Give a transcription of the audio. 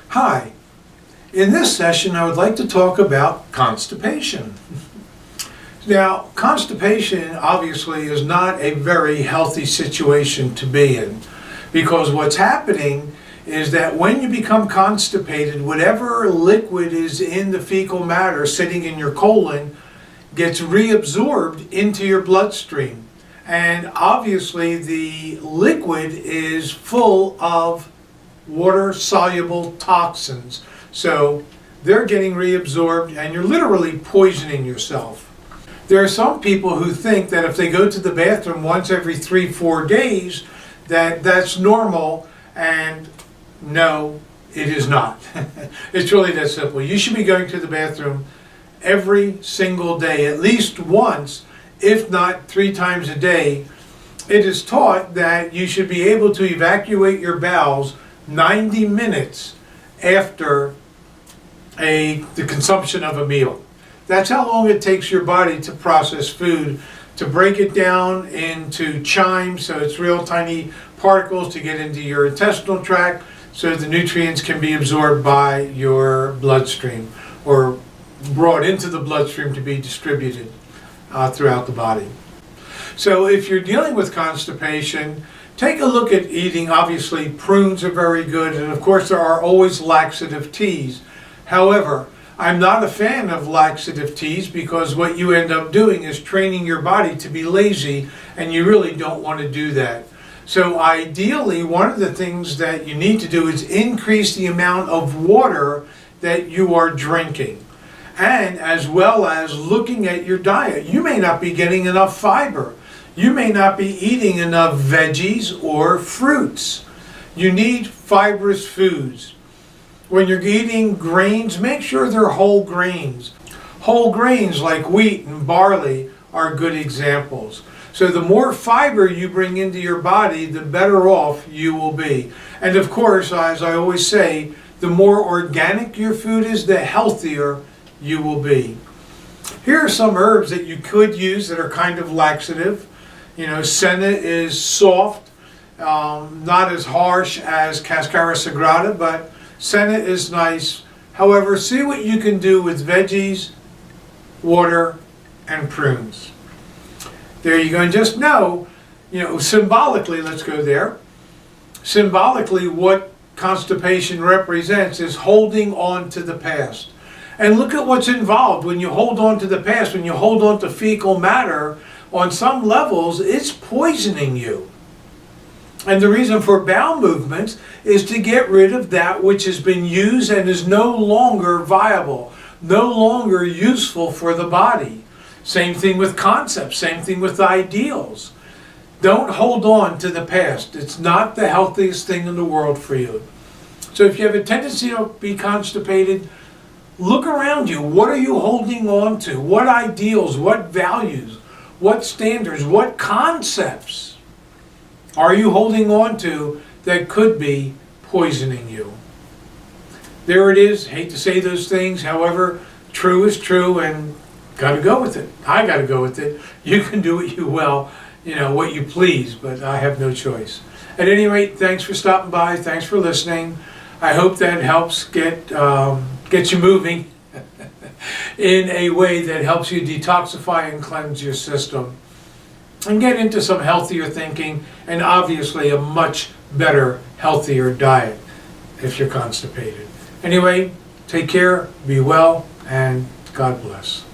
Hi, in this session I would like to talk about constipation. Now, constipation obviously is not a very healthy situation to be in, because what's happening is that when you become constipated, whatever liquid is in the fecal matter sitting in your colon gets reabsorbed into your bloodstream. And obviously the liquid is full of water-soluble toxins. So they're getting reabsorbed and you're literally poisoning yourself. There are some people who think that if they go to the bathroom once every 3-4 days, that's normal, and no, it is not. It's really that simple. You should be going to the bathroom every single day, at least once, if not 3 times a day. It is taught that you should be able to evacuate your bowels 90 minutes after the consumption of a meal. That's how long it takes your body to process food, to break it down into chymes, so it's real tiny particles, to get into your intestinal tract so the nutrients can be absorbed by your bloodstream or brought into the bloodstream to be distributed throughout the body. So if you're dealing with constipation, take a look at eating. Obviously, prunes are very good, and of course there are always laxative teas. However, I'm not a fan of laxative teas because what you end up doing is training your body to be lazy, and you really don't want to do that. So ideally, one of the things that you need to do is increase the amount of water that you are drinking, and as well as looking at your diet. You may not be getting enough fiber. You may not be eating enough veggies or fruits. You need fibrous foods. When you're eating grains, make sure they're whole grains. Whole grains like wheat and barley are good examples. So the more fiber you bring into your body, the better off you will be. And of course, as I always say, the more organic your food is, the healthier you will be. Here are some herbs that you could use that are kind of laxative. You know, senna is soft, not as harsh as cascara sagrada, but senna is nice. However, see what you can do with veggies, water, and prunes. There you go. And just know, symbolically, let's go there. Symbolically, what constipation represents is holding on to the past. And look at what's involved when you hold on to the past, when you hold on to fecal matter. On some levels, it's poisoning you. And the reason for bowel movements is to get rid of that which has been used and is no longer viable, no longer useful for the body. Same thing with concepts, same thing with ideals. Don't hold on to the past. It's not the healthiest thing in the world for you. So if you have a tendency to be constipated, look around you. What are you holding on to? What ideals, what values, what standards, what concepts are you holding on to that could be poisoning you? There it is. Hate to say those things. However, true is true, and got to go with it. I got to go with it. You can do what what you please, but I have no choice. At any rate, thanks for stopping by. Thanks for listening. I hope that helps get you moving in a way that helps you detoxify and cleanse your system and get into some healthier thinking, and obviously a much better, healthier diet if you're constipated. Anyway, take care, be well, and God bless.